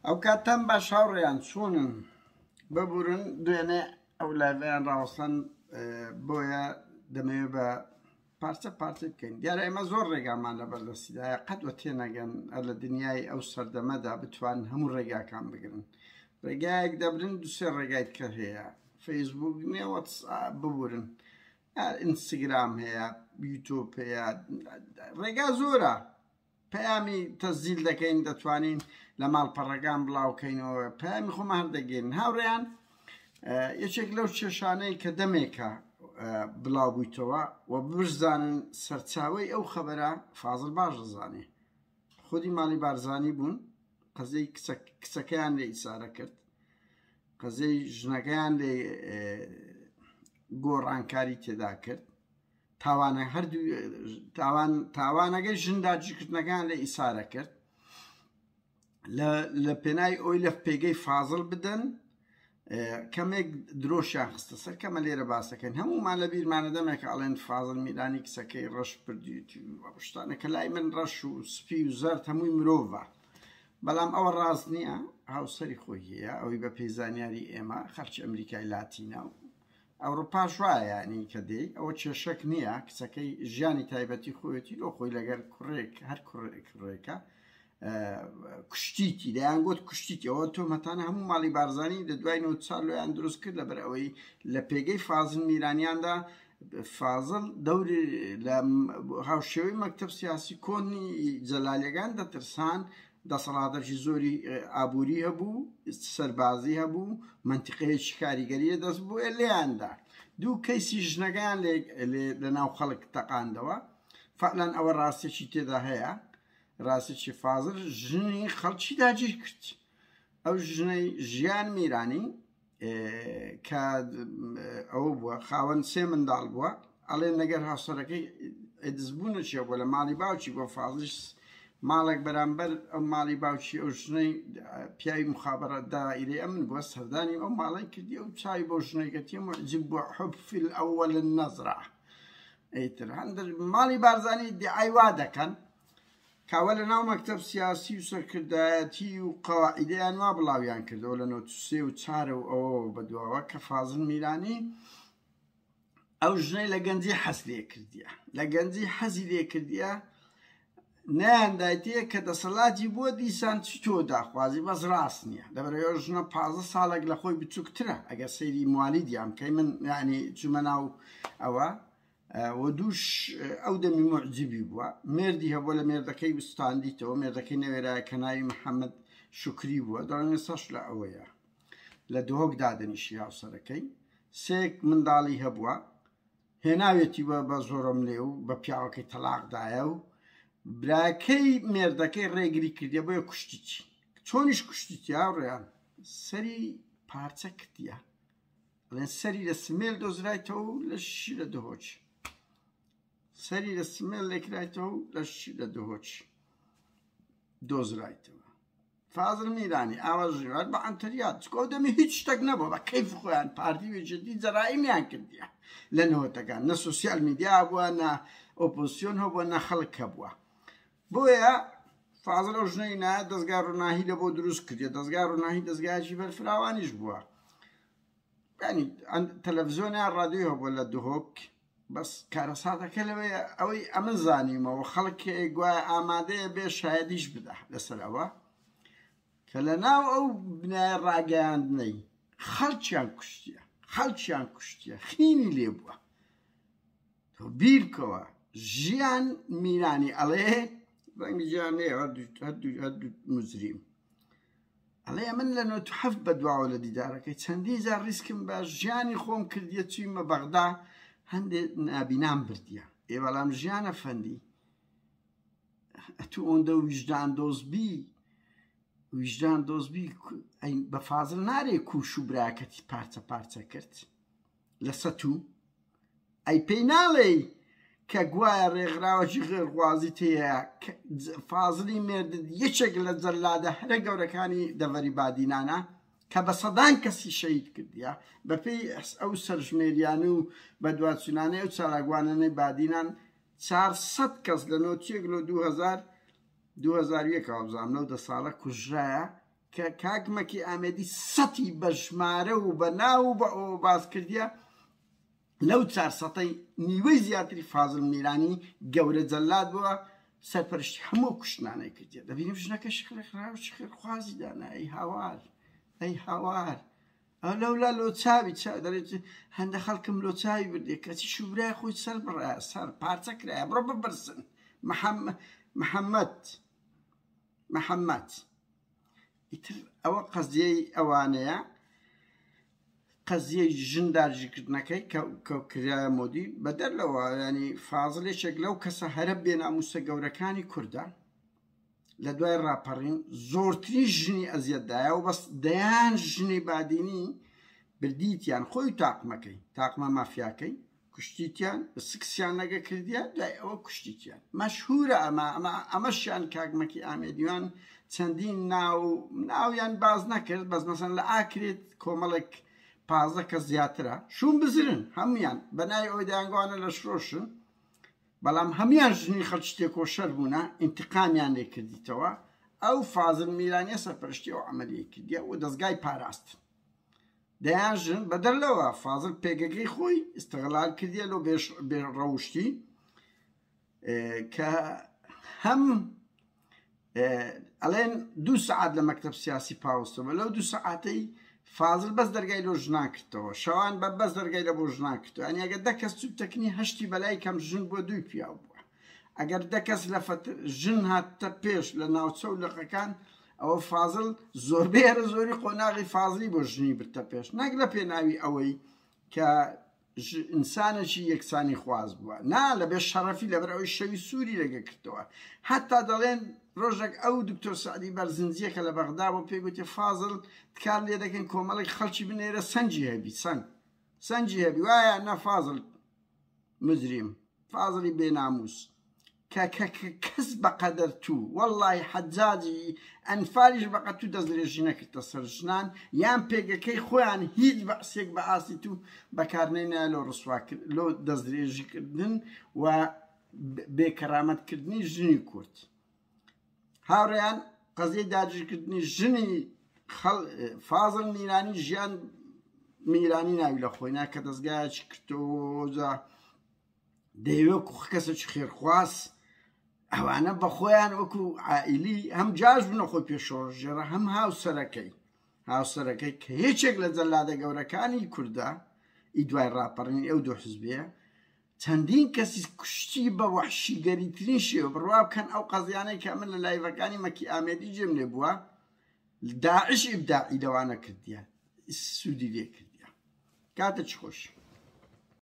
ئەو کاتەم باش هاوڕێیان چۆنن ببورن دوێنێ ئەو لایڤیان ڕاوەستان بۆیە دەمەوێت بە پارچە پارچە بکەین. دیارە ئێمە زۆر ڕێگامان لە بەردەستیدایە قەت وە تێنەگەن لە دنیای ئەو سەردەمەدا بتوان هەموو ڕێگاکان بگرن. ڕێگایەک دەبرن دوسێ ڕێگای کە هەیە، فەیسبوک نییە، واتساپ ببورن، ئینستاگرام هەیە، یوتیوب هەیە، ڕێگا زۆرە. پەیامی تەسجیل دەکەین، دەتوانین لە ماڵپەڕەکان بڵاوکەینەوە، پەیامی خۆمان هەردەگەین. هاوڕێیان یەکێک لەو کێشانەی کە دەمێکە بڵاو بوویتەوە و بزانن سەرچاوەی ئەو خەبەرە فازڵ باش دەزانێ. خودی ماڵی بارزانی بوون، قەزەی کچەکەیان لێ ئیسارە کرد، قەزەی ژنەکەیان لێ گۆڕانکاری تێدا کرد، تاوانە هەردوو تاوانەکەی ژنداجیکردنەکان لێ ئیسارە کرد. لە پێنای ئەوی لە پێگەی فازڵ بدەن کەمێک درۆشیان خستە سەر. کەمە لێرە باسەکەن هەمومان لە بیرمانە دەمێکە ئەڵێن فازڵ میرانی کچەکەی ڕەش پردیوتی شتانەکە لای من ڕەش و سپی و زەرد هەمووی مرۆڤە، بەڵام ئەوە ڕاست نییە. هاوسەری خۆی هەیە، ئەوی بە پێیزانیاری ئێمە خەرچی ئەمریکای لاتینە و ئەوروپاش وایە، ینی کە دێ ئەوە کێشەک نییە. کچەکەی ژیانی تایبەتی خۆیەتی لۆ خۆی لەگەر کوڕێک هەر کوڕێکە کوشتیتی دەیان گوت کوشتیتی. ئەوە تۆمەتانە هەموو ماڵی بارزانی لە دوای 9 ساڵ لۆیان دروست کرد لەبەر ئەوەی لە پێگەی فازڵ میرانیاندا فازڵ دەوری لە هاوشێوەی مەکتەب سیاسی کۆنی جەلالیەکان دەترسان، دەسەڵاتێکی زۆری ئابووری هەبوو، سەربازی هەبوو، مەنتیقەیەکی کاریگەریە دەست بوو لێیاندا. دوو کەیسی ژنەکان لە ناو خەڵک تەقاندەوە. فعلەن ئەوە ڕاستێکی تێدا هەیە، ڕاستێکی فازڵ ژنی خەڵکی داگیر کرد. ئەو ژنەی ژیان میرانی کە ئەوە بووە خاوەن 3 منداڵ بووە، ئەڵێن لەگەر هاوسەرەکەی ئەدزبوونەچێ بووە لە ماڵی باوکی بۆ فازڵش ماڵێک بەرامبەر ئەو ماڵی باوکی ئەو ژنەی پیاوی مخابرە دائیرەی ئەمن بووە، سەردانی ئەو ماڵی کردی. ئەو چاوی بۆ ژنەکەتی معجب بووە، حب فی الأول النەظرە. ئەیتر هەندێک ماڵی بارزانی دیعای وا دەکەن کاوە لە ناو مەکتەب سیاسی و سەرکردایەتی و قەواعیدەیان وا بڵاویان کردەوە لە 93 و 4 و ئەوە بەدواوە کە فازڵ میرانی ئەو ژنەی لە گەنجی حەز لێ کردیە، لە گەنجی حەزی لێ کردیە، نەیاندایەتەیە کە دەسەڵاتی بووە دیسان چ تۆ داخوازی، بەس ڕاست نییە. لەبەرەوە ژنە 15 ساڵێک لە خۆی بچووکترە. ئەگەر سەیری موالیدیان کەی من یعنی چوومە ناو ئەوە و دووش ئەو دەمی معجبی بووە. مێردی هەبووە لە مێردەکەی بستاندیتەوە، مێردەکەی نەوێرایە کە ناوی محەممەد شکری بووە، دەڵێن سەش لە ئەوەیە لە دهۆک دادەنیشی هاوسەرەکەی. 3 منداڵی هەبووە، هێناوێتی بە زۆرم لێ و بە پیاوەکەی تەلاقدایە و براکەی مێردەکەی ڕێگری کردیە بۆیە کوشتیتی. چۆنیش کوشتیتی هاوڕێیان؟ سەری پارچە کردیە، ئەڵێن سەری لە سمێل دۆزرایتەوە و لە شی لە دهۆچ، سەری لە سمێل لێکرایتەوە و لە شی لە دهۆچ دۆزرایتەوە. فازڵ میرانی ئاواژێوار بە ئەنتەریات چکۆ دەمی هیچ شتێک نەبووە، بە کەیف خۆیان پارتی وێجددی جەرائیمیان کردیە لە نەوەتەکان، نە سوسیال میدیا بووە، نە ئۆپۆزیسیۆن هەبووە، نە خەڵک هەبووە. بۆیە فازڵ ئەو ژنەی نایە دەستگا ڕووناهی لە بۆ دروست کردێ. دەستگا ڕووناهی دەستگایەکی بەرفراوانیش بووە، ینی تەلەڤیزیۆنیان ڕادیۆ هەبووە لە دهۆک، بەس کارەساتەکە لەوەیە ئەوەی ئەمە زانیمەوە خەڵک گوایە ئامادەیە بێ شایەدیش بدە لەسەر ئەوە کە لە ناو ئەو بنایە ڕاگەیاندنەی خەڵکیان کوشتیە، خەڵکیان کوشتیە، خینی لێ بووە. تۆ بیرکەوە ژیان میرانی ئەڵێ ڕەنگی گیان لێ هەردوو مجریم ئەڵێ من لە 97 بەدواوە لە دیدارەکەی چەندی جار ڕیسکم بە ژیانی خۆم کردیە چوویمە بەغدا، هەندێک نابینام بردیە. بەڵام ژیانە فەندی ئەتو ئۆندە ویژدان دۆزبی بە فازڵ نارێ کوش و براکەتی پارچە پارچە کرد لە سەتوو. ئەی پێی ناڵێ کە گوایە ڕێغراوەکی غێرخوازی تەیە فازڵی مێردت یەکێک لە جەلادە هەرە گەورەکانی دەڤەری بادینانە کە بە سەدان کەسی شەهید کردیە بەپێی ئەو سەرژمێریانە و بەدوادچوونانەی و چالاگوانانەی بادینان 400 کەس لە 91 لە 2001 ئابزانم لەو 10 ساڵە کوژرایە کە کاکمەکی ئامێدی سەتی بە ژمارە و بە ناو بە ئەوە باز کردیە لەو 400ی نیوەی زیاتری فازڵ میرانی گەورە جەلاد بووە سەرپەرشتی هەموو کوشتنانەی کردیە دەبینیم ژنەکە شخێخراو شخێرخوازی دانا ئەی هاوار ئەی هاوار ئەو لەولا لۆچاوی دەڵێت هەندە خەڵکم لۆچاوی بردێ کەچی شوورای خۆی سەر بڕایە سەر پارچە کرایە بڕۆ ببرسن محەممەد ئیتر ئەوە قەزیەی ئەوانەیە قەزیەی ژنداژیکردنەکەی کەوکرایە مۆدی بەدەر لەوە ینی فازڵێکێک لەو کەسە هەرە بێناموسە گەورەکانی کووردە لە دوای ڕاپەڕین زۆرترین ژنی ئەزیەتدایە و بەس دەیان ژنی بادینی بردیتیان خۆی تاقمەکەی تاقمە مافیاکەی کوشتیتیان بە سکسیان لەگە کردیە دوای ئەوە کوشتیتیان مەشهورە ئەمەشیان کاکمەکی ئامێدیوان چەندین ناویان باز نەکرد بەس مەسەن لە ئاکرێت کۆمەڵێک 15 کەس زیاترە شوون بزرن هەمویان بەنای ئەوەی دەیانگوانە لە شرۆشن بەڵام هەمویان ژنی خەڵکی تێکۆشەر بوونە ئینتقامیان لێ کردیتەوە ئەو فازڵ میرانیە سەرپەرشتی ئەو عەمەلیە کردیە و دەستگای پاراستن دەیان ژن بەدەر لەوە فازڵ پێگەکەی خۆی ئیستیغلال کردیە لەو بێڕەوشتی کە هەم ئەڵێن 2 سەعات لە مەکتەب سیاسی پاوەستەوە لەو 2 سەعاتەی فازڵ بەس دەرگای لۆ ژنان کردەوە شەوان بەس دەرگای لە بۆ ژنان کردەوە ئەنی ئەگەر 10 کەس چوو تەکنی هەشتی بەلای کەم ژن بۆ 2 پیاو بووە ئەگەر 10 کەس لە ژن هاتە پێش لە ناوچە و لەقەکان ئەوە فازڵ زۆربەی هەرە زۆری قۆناغی فازڵی بۆ ژنی برتە پێش نەک لە پێناوی ئەوەی کە ئینسانێکی یەکسانی خواز بووە نا لەبێ شەڕەفی لەبەر ئەوەی شەوی سووری لەگە کردەوە حتا دەڵێن ڕۆژێک ئەو دکتۆر سعدی بەرزنجیەکە لە بەغدا بۆ پێی گوتی فازڵ تکار لێ دەکەن کۆمەڵێک خەڵکی بنێرە سەنجی هەبی سەنجی هەبی وایە نە فازڵ مجریم فازڵی بێناموس کەس بەقەدەر تو وەڵڵی حەجاجی ئەنفاریش بەقە تو دەستدرێژی نەکردە سەر ژنان یان پێگەکەی خۆیان هیچ بەعسێک بە ئاسی تو بەکارنێنایە لۆ ڕسواکرد لۆ دەستدرێژیکردن و بێکەرامەتکردنی ژنی کورد هاوڕێیان قەزیەی داگیرکردنی ژنی فازڵ میرانی ژیان میرانی ناوی لە خۆینا کە دەستگایەکی کردۆزە دەیوە کەسێکی خێرخواز ئەوانە بە خۆیان وەکو عائیلی هەم جاژ بنە خۆی پێشۆژێرە هەم هاوسەرەکەی کە هیچێک لە جەلادە گەورەکانی کووردە ئی دوای ڕاپەڕینی ئەو دوو حزبیە چەندین کەسی کوشتی بە وەحشیگەریترین شێوە بڕوا بکەن ئەو قەزیانەی کە من لە لایڤەکانی مەکی ئامێدی جێم لێ بووە داعش ئیبداعی لەوانە کردیە سوودی لێ کردیە کاتە چ خۆش